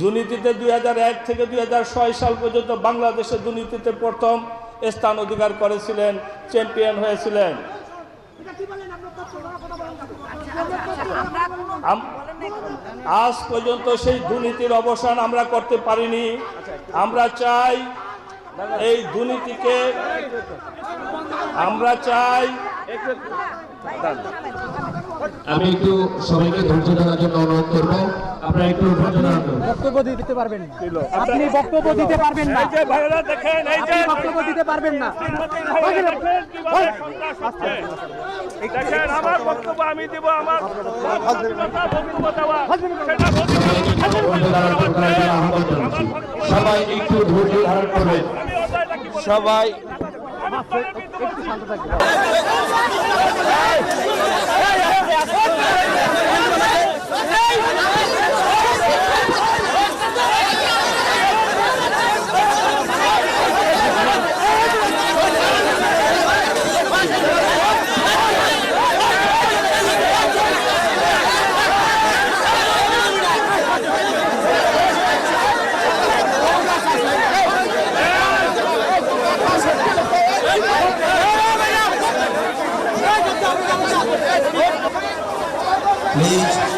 দুর্নীতিতে 2001 থেকে 2006 সাল পর্যন্ত বাংলাদেশের দুর্নীতিতে প্রথম স্থান অধিকার করেছিলেন, চ্যাম্পিয়ন হয়েছিলেন। আজ পর্যন্ত সেই দুর্নীতির অবসান আমরা করতে পারিনি। আমরা চাই এই দুর্নীতিকে, আমরা চাই। আমি একটু সবাইকে ধৈর্য ধরার জন্য অনুরোধ করবো। আপনারা একটু ধৈর্য ধরার বক্তব্য দিতে পারবেন না, আপনি বক্তব্য দিতে পারবেন না, বক্তব্য দিতে পারবেন না। দেখেন আমার বক্তব্য আমি দিব, আমার সবাই একটু ধৈর্য ধারণ করবেন। সবাই একটু শান্ত থাকবেন। Please.